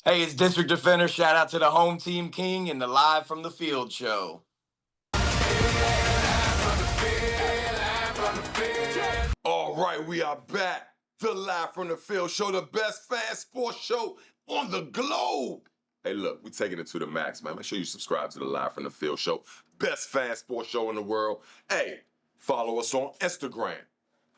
Hey, it's District Defender. Shout out to the Home Team King and the Live from the Field show. All right, we are back. The Live from the Field show, the best fan sports show on the globe. Hey, look, we're taking it to the max, man. Make sure you subscribe to the Live from the Field show, best fan sports show in the world. Hey, follow us on Instagram,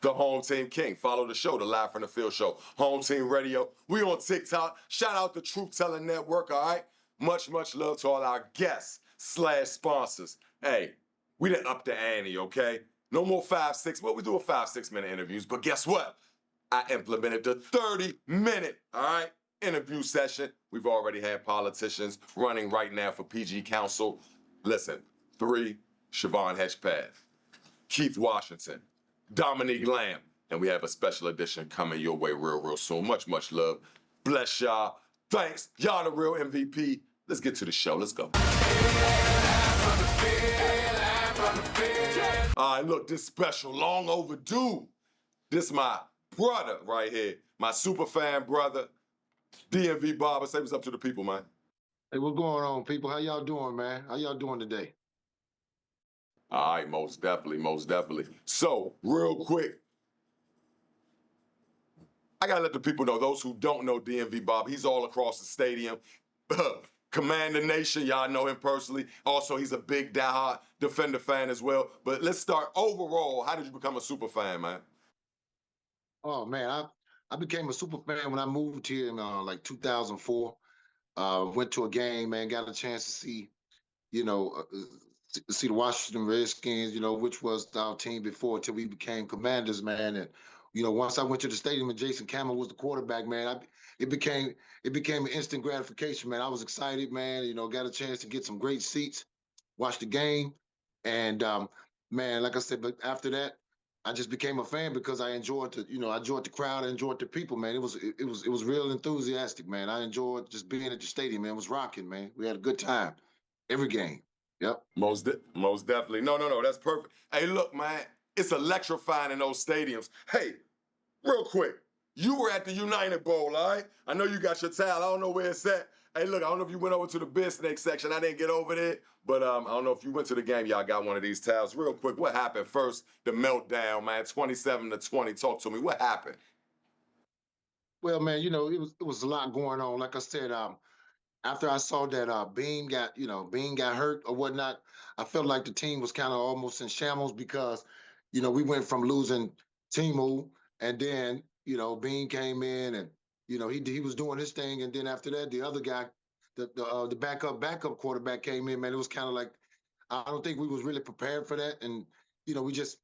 the Home Team King. Follow the show, the Live from the Field show, Home Team Radio. We on TikTok. Shout out the Truth Telling Network, all right? Much love to all our guests / sponsors. Hey, we done up the ante, okay? No more 5-6. Well, we do a 5-6 minute interviews, but guess what? I implemented the 30-minute, all right, interview session. We've already had politicians running right now for PG Council. Listen, 3, Siobhan Hedgepath, Keith Washington, Dominique Lamb, and we have a special edition coming your way real soon. Much love. Bless y'all. Thanks. Y'all the real MVP. Let's get to the show. Let's go. All right, look, this special, long overdue. This my brother right here, my super fan brother, DMV Barber. Say what's up to the people, man. Hey, what's going on, people? How y'all doing, man? How y'all doing today? All right, most definitely. So, real quick, I gotta let the people know, those who don't know DMV Bob, he's all across the stadium. Command the Nation, y'all know him personally. Also, he's a big diehard Defender fan as well. But let's start overall. How did you become a super fan, man? Oh man, I became a super fan when I moved here in like 2004. Went to a game, man. Got a chance to see, see the Washington Redskins, which was our team before until we became Commanders, man. And once I went to the stadium and Jason Cameron was the quarterback, man, it became an instant gratification, man. I was excited, man. Got a chance to get some great seats, watch the game, and man, like I said, but after that, I just became a fan because I enjoyed I enjoyed the crowd, I enjoyed the people, man. It was real enthusiastic, man. I enjoyed just being at the stadium, man. It was rocking, man. We had a good time every game. Yep. Most definitely. No, that's perfect. Hey, look, man, it's electrifying in those stadiums. Hey, real quick, you were at the United Bowl, all right? I know you got your towel. I don't know where it's at. Hey, look, I don't know if you went over to the Beer Snake section. I didn't get over there, but I don't know if you went to the game. Y'all got one of these towels. Real quick, what happened first? The meltdown, man, 27-20. Talk to me. What happened? Well, man, it was a lot going on. Like I said, after I saw that Beam got hurt or whatnot, I felt like the team was kind of almost in shambles because, we went from losing Timu and then, Beam came in and, he was doing his thing. And then after that, the other guy, the backup quarterback came in, man. It was kind of like, I don't think we was really prepared for that. And, we just,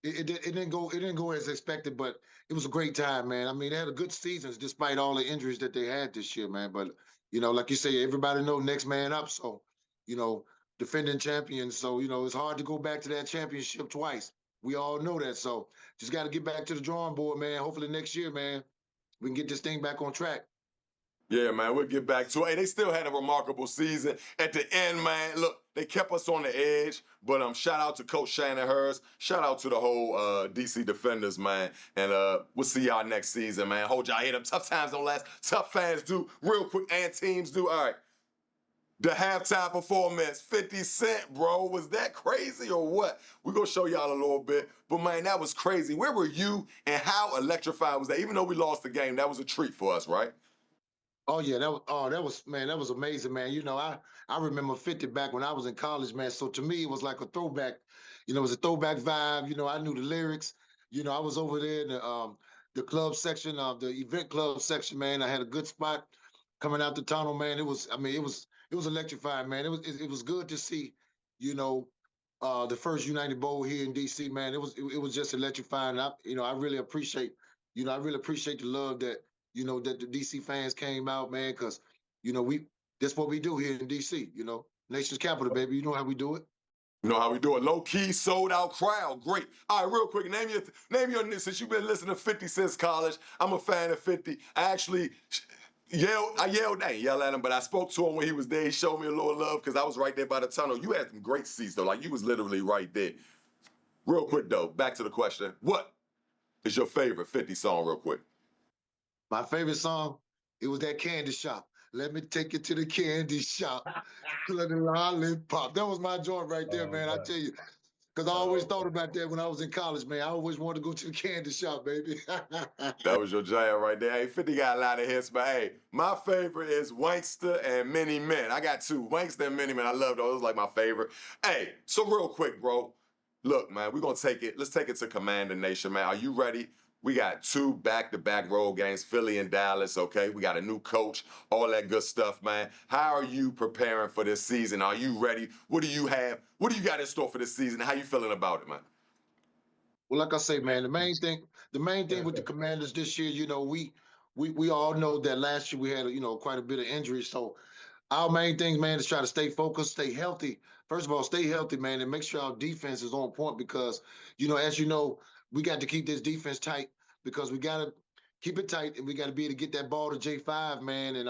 it didn't go as expected, but it was a great time, man. I mean, they had a good season despite all the injuries that they had this year, man. But like you say, everybody know next man up. So, defending champions. So, it's hard to go back to that championship twice. We all know that. So just got to get back to the drawing board, man. Hopefully next year, man, we can get this thing back on track. Yeah, man, we'll get back to it. Hey, they still had a remarkable season. At the end, man, look, they kept us on the edge. But shout out to Coach Shannon Hurst. Shout out to the whole DC Defenders, man. And we'll see y'all next season, man. Hold y'all head up. Tough times don't last. Tough fans do. Real quick, and teams do. All right. The halftime performance, 50 Cent, bro. Was that crazy or what? We're going to show y'all a little bit. But, man, that was crazy. Where were you and how electrifying was that? Even though we lost the game, that was a treat for us, right? Oh yeah, that was amazing, man. I remember 50 back when I was in college, man. So to me, it was like a throwback. It was a throwback vibe. I knew the lyrics. I was over there in the club section of the event club section, man. I had a good spot coming out the tunnel, man. It was electrifying, man. It was good to see, the first United Bowl here in DC, man. It was just electrifying. I really appreciate, the love that that the DC fans came out, man, because, that's what we do here in DC, nation's capital, baby. You know how we do it. You know how we do it. Low key, sold out crowd. Great. All right, real quick, name your since you've been listening to 50 since college. I'm a fan of 50. I didn't yell at him, but I spoke to him when he was there. He showed me a little love because I was right there by the tunnel. You had some great seats, though. Like, you was literally right there. Real quick, though, back to the question. What is your favorite 50 song, real quick? My favorite song, it was that Candy Shop. Let me take you to the candy shop. To the lollipop. That was my joint right there, Oh man. I man. tell you, because I always Oh thought man. about that when I was in college, man. I always wanted to go to the candy shop, baby. That was your jam right there. Hey, 50 got a lot of hits, but hey, my favorite is Wankster and Mini Men. I got two, Wankster and Mini Men. I love those, like my favorite. Hey, so real quick, bro. Look, man, we're gonna take it. Let's take it to Commander Nation, man. Are you ready? We got two back-to-back road games, Philly and Dallas, okay? We got a new coach, all that good stuff, man. How are you preparing for this season? Are you ready? What do you have? What do you got in store for this season? How you feeling about it, man? Well, like I say, man, the main thing with the Commanders this year, we all know that last year we had, quite a bit of injuries. So our main thing, man, is try to stay focused, stay healthy. First of all, stay healthy, man, and make sure our defense is on point because, as you know, we got to keep this defense tight because we got to keep it tight and we got to be able to get that ball to J5, man. And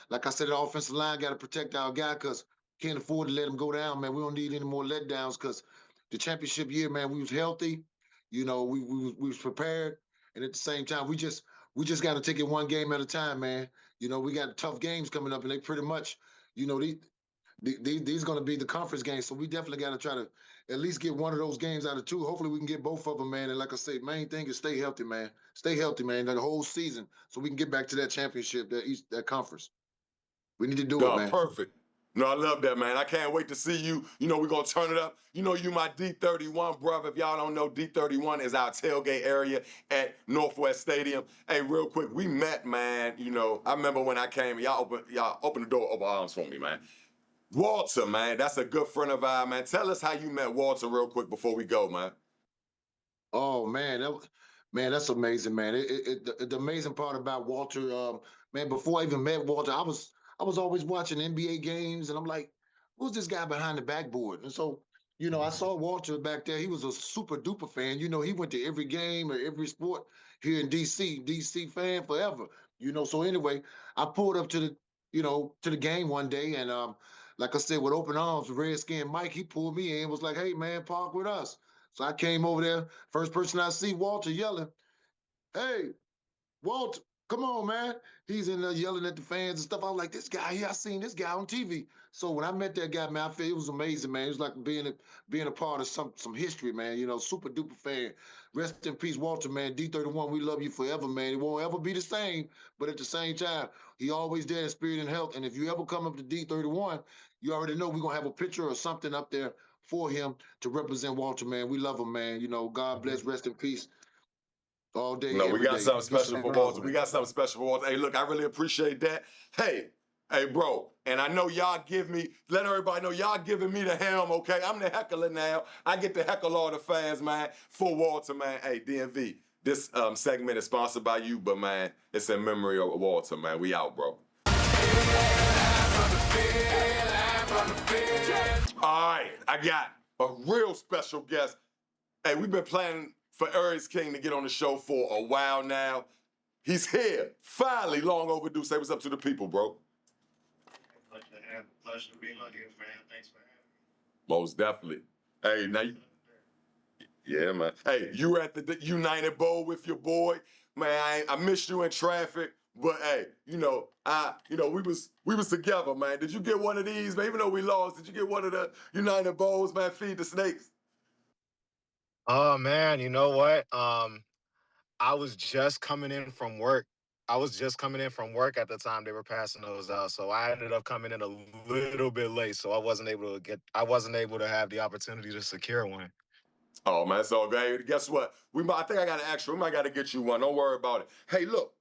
like I said, the offensive line got to protect our guy because can't afford to let him go down, man. We don't need any more letdowns because the championship year, man, we was healthy. We was prepared, and at the same time, we just got to take it one game at a time, man. We got tough games coming up, and they pretty much, these going to be the conference games. So we definitely got to try to at least get one of those games out of two. Hopefully, we can get both of them, man. And like I say, main thing is stay healthy, man. Stay healthy, man. The whole season, so we can get back to that championship, that conference. We need to do it, Done, man. perfect. No, I love that, man. I can't wait to see you. We're going to turn it up. You my D31, brother. If y'all don't know, D31 is our tailgate area at Northwest Stadium. Hey, real quick, we met, man. I remember when I came, y'all opened the door with open arms for me, man. Walter, man, that's a good friend of ours, man. Tell us how you met Walter real quick before we go, man. Oh man, man, that's amazing, man. The amazing part about Walter, man, before I even met Walter, I was always watching NBA games, and I'm like, who's this guy behind the backboard? And so, I saw Walter back there. He was a super duper fan. He went to every game or every sport here in DC fan forever. So anyway, I pulled up to the game one day, and like I said, with open arms, Redskin Mike, he pulled me in, was like, "Hey man, park with us." So I came over there. First person I see, Walter yelling, "Hey, Walter, come on, man." He's in there yelling at the fans and stuff. I was like, this guy here, I seen this guy on TV. So when I met that guy, man, I feel it was amazing, man. It was like being a part of some history, man. Super duper fan. Rest in peace, Walter, man. D31, we love you forever, man. It won't ever be the same, but at the same time, he always there in spirit and health. And if you ever come up to D31, you already know we're gonna have a picture or something up there for him to represent Walter, man. We love him, man. God bless, rest in peace all day, No, we every got day. something Peace special and for love, Walter. We man. got something special for Walter. Hey, look, I really appreciate that. Hey, bro, and I know y'all let everybody know y'all giving me the helm, okay? I'm the heckler now. I get to heckle all the fans, man, for Walter, man. Hey, DMV, this segment is sponsored by you, but man, it's in memory of Walter, man. We out, bro. All right, I got a real special guest. Hey, we've been planning for Aries King to get on the show for a while now. He's here. Finally, long overdue. Say what's up to the people, bro. Pleasure to be on here, fam. Thanks for having Most definitely. Hey, yeah, man. Hey, you were at the United Bowl with your boy. Man, I missed you in traffic. But hey, we was together, man. Did you get one of these, man? Even though we lost, did you get one of the United Bowls, man? Feed the snakes. Oh man, you know what? I was just coming in from work. I was just coming in from work at the time they were passing those out. So I ended up coming in a little bit late. So I wasn't able to have the opportunity to secure one. Oh man, it's all good. Guess what? I think I got an extra. We might got to get you one. Don't worry about it. Hey, look,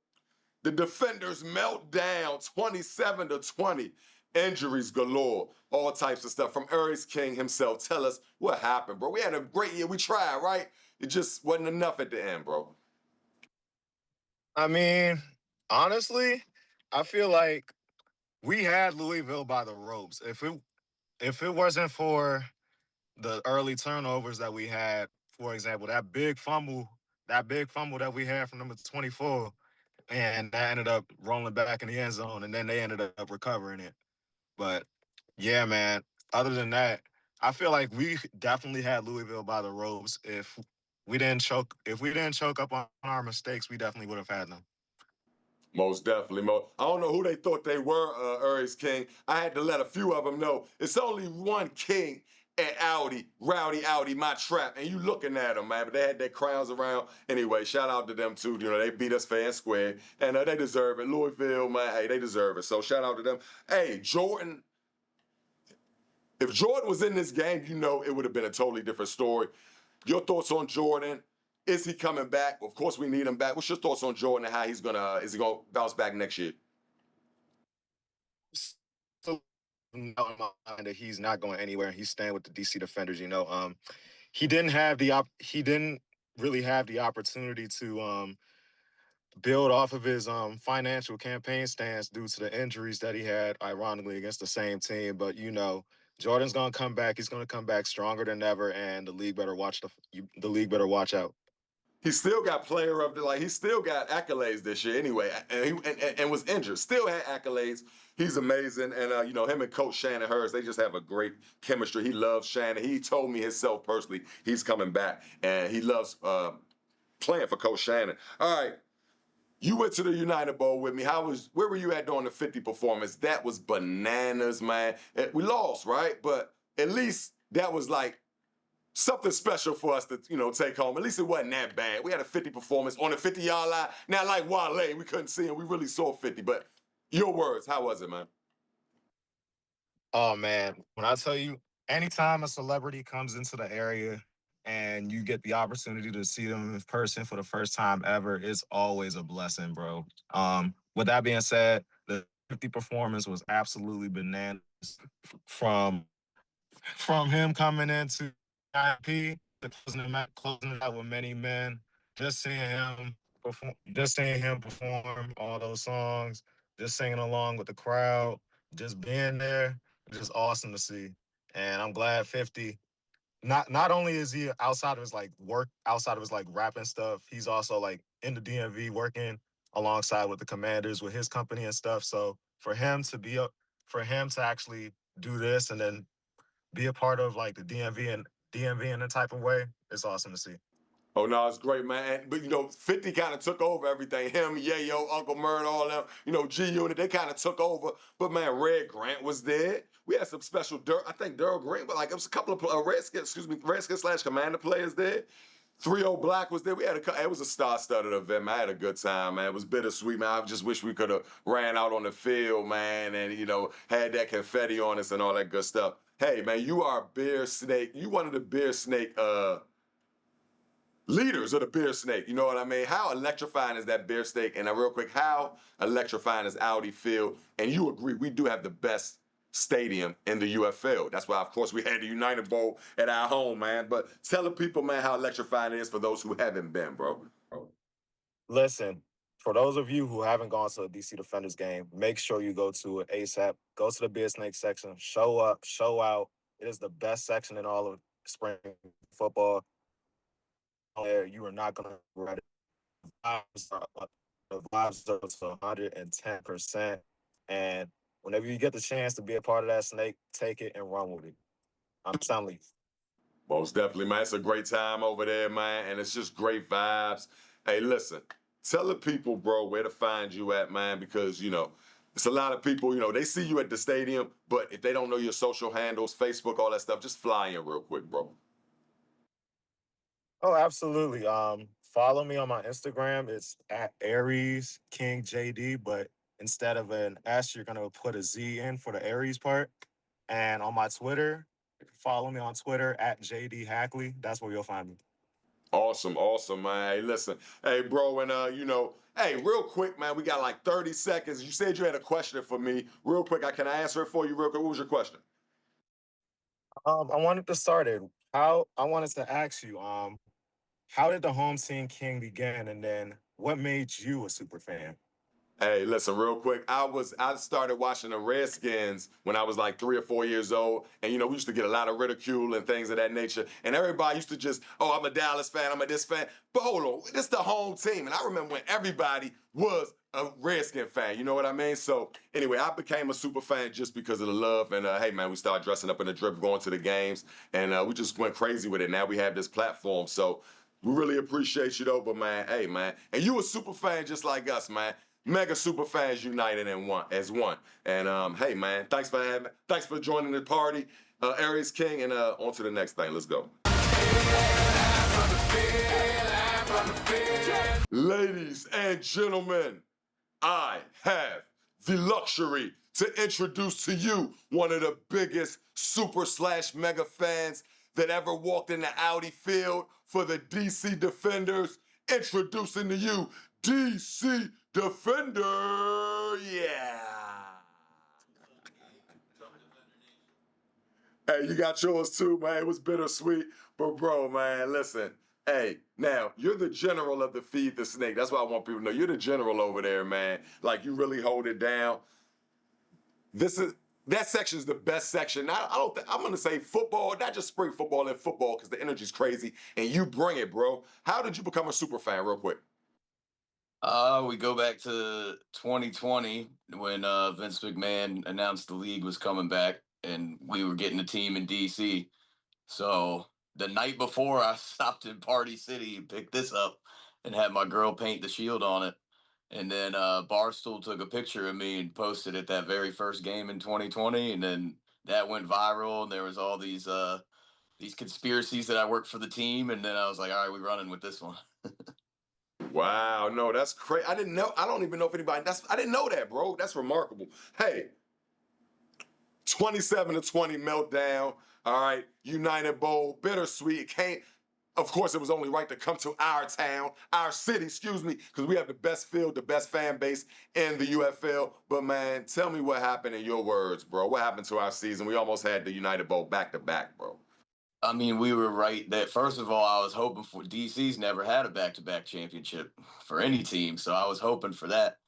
the defenders melt down 27-20. Injuries galore, all types of stuff. From Aries King himself, tell us what happened, bro. We had a great year. We tried, right? It just wasn't enough at the end, bro. I mean, honestly, I feel like we had Louisville by the ropes. If it wasn't for the early turnovers that we had, for example, that big fumble that we had from number 24, and that ended up rolling back in the end zone, and then they ended up recovering it. But yeah, man. Other than that, I feel like we definitely had Louisville by the ropes. If we didn't choke up on our mistakes, we definitely would have had them. Most definitely, Mo. I don't know who they thought they were, Aries King. I had to let a few of them know it's only one king at Audi, Rowdy Audi, my trap, and you looking at them, man. But they had their crowns around. Anyway, shout out to them too. You know, they beat us fair and square, and they deserve it. Louisville, man, hey, they deserve it. So shout out to them. Hey, Jordan. If Jordan was in this game, you know it would have been a totally different story. Your thoughts on Jordan? Is he coming back? Of course, we need him back. What's your thoughts on Jordan and how is he gonna bounce back next year? So out in my mind that he's not going anywhere. He's staying with the DC Defenders. He didn't really have the opportunity to build off of his financial campaign stance due to the injuries that he had, ironically, against the same team. But Jordan's gonna come back. He's gonna come back stronger than ever, and the league better the league better watch out. He still got player of the he still got accolades this year anyway, and was injured. Still had accolades. He's amazing, and him and Coach Shannon Hurst, they just have a great chemistry. He loves Shannon. He told me himself personally he's coming back, and he loves playing for Coach Shannon. All right. You went to the United Bowl with me. Where were you at during the 50 performance? That was bananas, man. We lost, right? But at least that was like something special for us to, take home. At least it wasn't that bad. We had a 50 performance on the 50-yard line. Now, like Wale, we couldn't see him. We really saw 50. But your words, how was it, man? Oh man, when I tell you, anytime a celebrity comes into the area and you get the opportunity to see them in person for the first time ever, it's always a blessing, bro. With that being said, the 50 performance was absolutely bananas from him coming into IP to closing it out with many men. Just seeing him perform all those songs, just singing along with the crowd, just being there, just awesome to see. And I'm glad 50. Not only is he outside of his like rapping stuff, he's also like in the DMV working alongside with the Commanders with his company and stuff. So for him to actually do this and then be a part of like the DMV in a type of way, it's awesome to see. Oh no, it's great, man. But 50 kind of took over everything. Him, Yayo, Uncle Murd, all them, G Unit, they kind of took over. But man, Red Grant was there. We had some special I think Daryl Green, but like it was a couple of Redskins / Commander players there. 3-0 Black was there. It was a star-studded event, man. I had a good time, man. It was bittersweet, man. I just wish we could have ran out on the field, man, and had that confetti on us and all that good stuff. Hey, man, you are a beer snake. You one of the beer snake leaders of the beer snake. You know what I mean? How electrifying is that beer snake? And real quick, how electrifying is Audi Field? And you agree, we do have the best stadium in the UFL. That's why, of course, we had the United Bowl at our home, man. But tell the people, man, how electrifying it is for those who haven't been, bro. Listen, for those of you who haven't gone to a DC Defenders game, make sure you go to it ASAP. Go to the Beer Snake section. Show up, show out. It is the best section in all of spring football. There, you are not gonna regret it. The vibes are to 110%. And whenever you get the chance to be a part of that snake, take it and run with it. I'm telling you. Most definitely, man. It's a great time over there, man, and it's just great vibes. Hey, listen, tell the people, bro, where to find you at, man, because, it's a lot of people, they see you at the stadium, but if they don't know your social handles, Facebook, all that stuff, just fly in real quick, bro. Oh, absolutely. Follow me on my Instagram. It's at Aries King JD, but instead of an S, you're gonna put a Z in for the Aries part. And on my Twitter, follow me on Twitter at JD Hackley. That's where you'll find me. Awesome, awesome, man. Hey, listen. Hey, bro, and hey, real quick, man, we got like 30 seconds. You said you had a question for me. Real quick, can I answer it for you real quick? What was your question? I wanted to start it. I wanted to ask you, how did the Home Team King begin, and then what made you a super fan? Hey, listen, real quick. I started watching the Redskins when I was like 3 or 4 years old. And we used to get a lot of ridicule and things of that nature. And everybody used to just, oh, I'm a Dallas fan, I'm a this fan. But hold on, this the home team. And I remember when everybody was a Redskin fan, you know what I mean? So anyway, I became a super fan just because of the love. And hey, man, we started dressing up in the drip, going to the games. And we just went crazy with it. Now we have this platform. So we really appreciate you though. But man, hey, man. And you a super fan just like us, man. Mega super fans united in one as one. And hey man, thanks for joining the party, Aries King, and on to the next thing. Let's go. Ladies and gentlemen, I have the luxury to introduce to you one of the biggest super/mega fans that ever walked in the Audi field for the DC Defenders. Introducing to you, DC Defender. Yeah. Hey, you got yours too, man. It was bittersweet. But bro, man, listen. Hey, now you're the general of the Feed the Snake. That's what I want people to know. You're the general over there, man. Like you really hold it down. That section is the best section. I'm gonna say football, not just spring football and football, because the energy's crazy, and you bring it, bro. How did you become a super fan, real quick? We go back to 2020 when Vince McMahon announced the league was coming back and we were getting a team in DC. So the night before, I stopped in Party City and picked this up and had my girl paint the shield on it. And then Barstool took a picture of me and posted it that very first game in 2020. And then that went viral. And there was all these conspiracies that I worked for the team. And then I was like, all right, we're running with this one. Wow, no, that's crazy. I didn't know. I don't even know if anybody. I didn't know that, bro. That's remarkable. Hey, 27-20 meltdown. All right, United Bowl, bittersweet. It can't. Of course, it was only right to come to our town, our city, excuse me, because we have the best field, the best fan base in the UFL. But man, tell me what happened in your words, bro. What happened to our season? We almost had the United Bowl back to back, bro. I mean, we were right that first of all, I was hoping for DC's never had a back-to-back championship for any team, so I was hoping for that.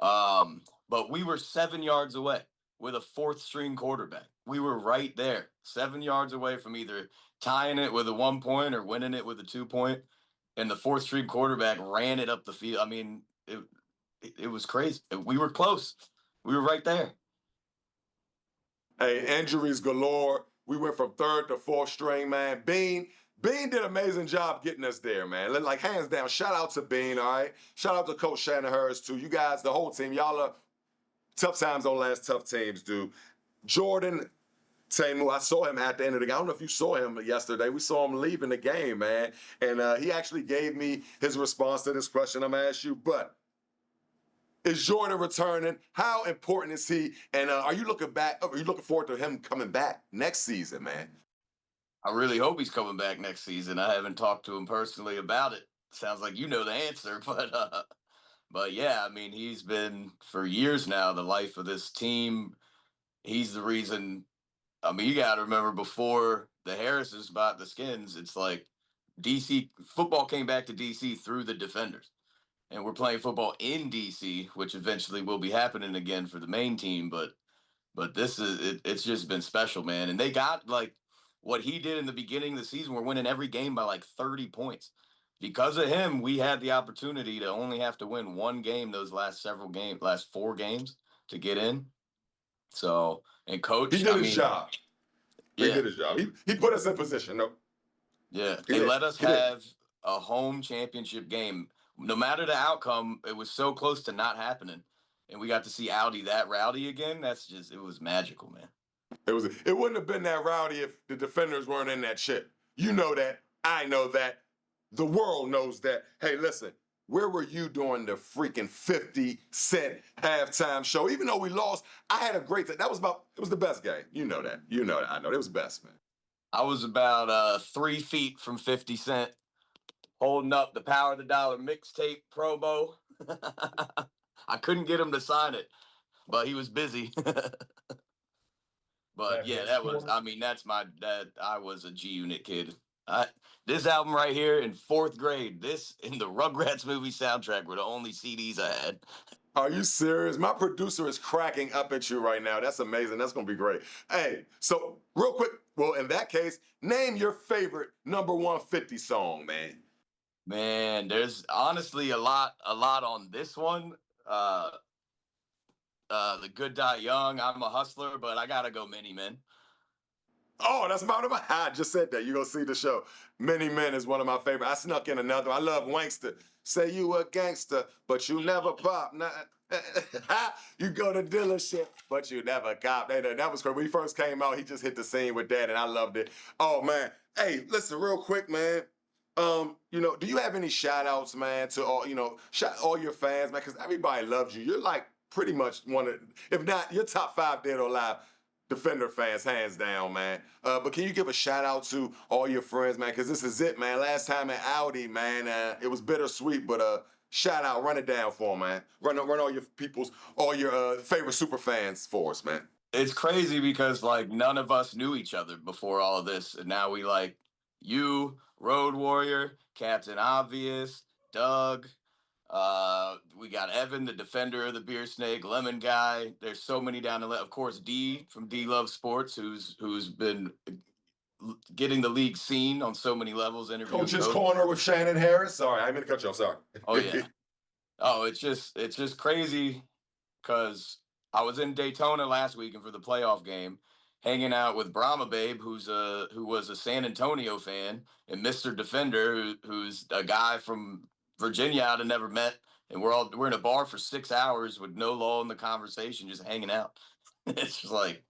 But we were 7 yards away with a fourth string quarterback. We were right there, 7 yards away from either tying it with a 1 point or winning it with a 2 point. And the fourth string quarterback ran it up the field. I mean, it was crazy. We were close. We were right there. Hey, injuries galore. We went from third to fourth string, man. Bean did an amazing job getting us there, man. Like, hands down, shout out to Bean, all right? Shout out to Coach Shannon Hurst, too. You guys, the whole team, y'all are tough times don't last, tough teams do. Jordan Tamu, I saw him at the end of the game. I don't know if you saw him yesterday. We saw him leaving the game, man. And he actually gave me his response to this question I'm going to ask you. But is Jordan returning? How important is he? And are you looking forward to him coming back next season, man? I really hope he's coming back next season. I haven't talked to him personally about it. Sounds like you know the answer, but yeah, I mean, he's been for years now the life of this team. He's the reason. I mean, you got to remember before the Harrises bought the Skins, it's like DC football came back to DC through the Defenders. And we're playing football in DC, which eventually will be happening again for the main team. But this is it's just been special, man. And they got like what he did in the beginning of the season. We're winning every game by like 30 points. Because of him, we had the opportunity to only have to win one game those last 4 games to get in. So, and coach, He did his job. He yeah, did his job. He put us in position, though. yeah. He They did. let us He did. have a home championship game. No matter the outcome, it was so close to not happening. And we got to see Audi that rowdy again. It was magical, man. It wouldn't have been that rowdy if the Defenders weren't in that shit. You know that. I know that. The world knows that. Hey, listen, where were you during the freaking 50 Cent halftime show? Even though we lost, I had a great time. It was the best game. You know that. You know that. I know. It was best, man. I was about 3 feet from 50 Cent holding up the Power of the Dollar mixtape promo. I couldn't get him to sign it, but he was busy. But yeah, I was a G Unit kid. This album right here in 4th grade, this and the Rugrats movie soundtrack were the only CDs I had. Are you serious? My producer is cracking up at you right now. That's amazing. That's going to be great. Hey, so real quick, well, in that case, name your favorite number 150 song, man. Man, there's honestly a lot on this one. The Good Die Young, I'm a Hustler, but I gotta go Mini Men. Oh, that's my I just said that. You're gonna see the show. Many Men is one of my favorite. I snuck in another. I love Wankster. Say you a gangster, but you never pop. You go to dealership, but you never cop. That was crazy. When he first came out, he just hit the scene with that, and I loved it. Oh man. Hey, listen, real quick, man. Do you have any shout outs, man, to all, all your fans, man? Because everybody loves you. You're like pretty much one of, if not, you're top 5 dead or alive Defender fans, hands down, man. But can you give a shout out to all your friends, man? Because this is it, man. Last time at Audi, man, it was bittersweet, but shout out, run it down for 'em, man. Run all your all your favorite super fans for us, man. It's crazy because like none of us knew each other before all of this, and now we like you, Road Warrior, Captain Obvious, Doug. We got Evan, the defender of the beer snake, Lemon Guy. There's so many down the list. Of course, D from D Love Sports, who's been getting the league seen on so many levels. Interviewing Coach's Corner with Shannon Harris. Sorry, I didn't mean to cut you off. Sorry. Oh yeah. Oh, it's just crazy because I was in Daytona last weekend for the playoff game, hanging out with Brahma Babe, who was a San Antonio fan, and Mister Defender, who's a guy from Virginia I'd have never met, and we're in a bar for 6 hours with no lull in the conversation, just hanging out. It's just like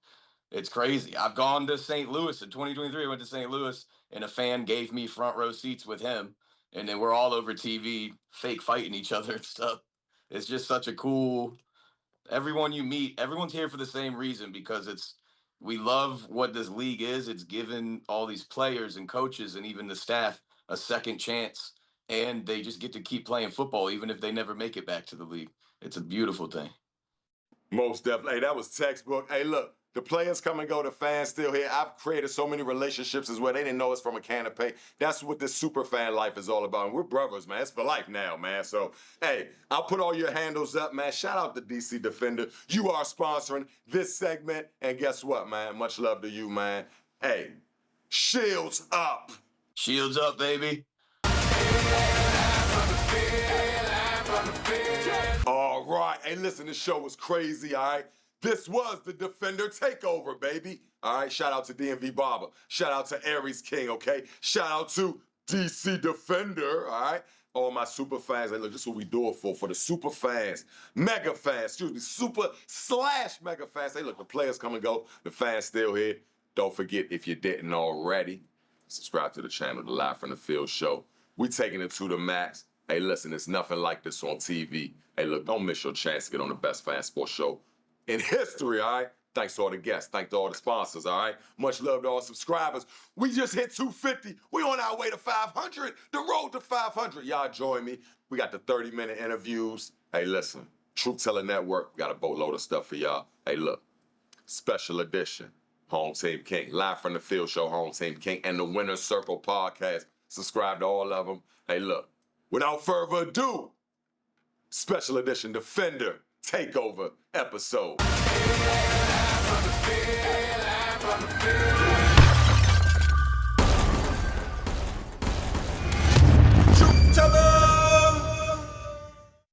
it's crazy. I've gone to St. Louis in 2023. I went to St. Louis, and a fan gave me front row seats with him, and then we're all over TV, fake fighting each other and stuff. It's just such a cool. Everyone you meet, everyone's here for the same reason because we love what this league is. It's given all these players and coaches and even the staff a second chance, and they just get to keep playing football even if they never make it back to the league. It's a beautiful thing. Most definitely. Hey, that was textbook. Hey, look, the players come and go, the fans still here. I've created so many relationships as well. They didn't know us from a can of paint. That's what this super fan life is all about. And we're brothers, man. It's for life now, man. So, hey, I'll put all your handles up, man. Shout out to DC Defender. You are sponsoring this segment. And guess what, man? Much love to you, man. Hey, shields up. Shields up, baby. All right. Hey, listen, this show was crazy, all right? This was the Defender Takeover, baby. All right, shout out to DMV Barber. Shout out to Aries King, okay? Shout out to DC Defender, all right? All my super fans. Hey, look, this is what we do it for the super fans, mega fans, super/mega fans. Hey, look, the players come and go. The fans still here. Don't forget, if you didn't already, subscribe to the channel, The Live from the Field Show. We taking it to the max. Hey, listen, it's nothing like this on TV. Hey, look, don't miss your chance to get on the best fan sports show in history, all right? Thanks to all the guests. Thanks to all the sponsors, all right? Much love to all subscribers. We just hit 250. We on our way to 500. The road to 500. Y'all join me. We got the 30-minute interviews. Hey, listen, Truth Teller Network, we got a boatload of stuff for y'all. Hey, look, special edition, Home Team King, Live from the Field Show, Home Team King, and the Winner's Circle podcast. Subscribe to all of them. Hey, look, without further ado, special edition Defender Takeover episode.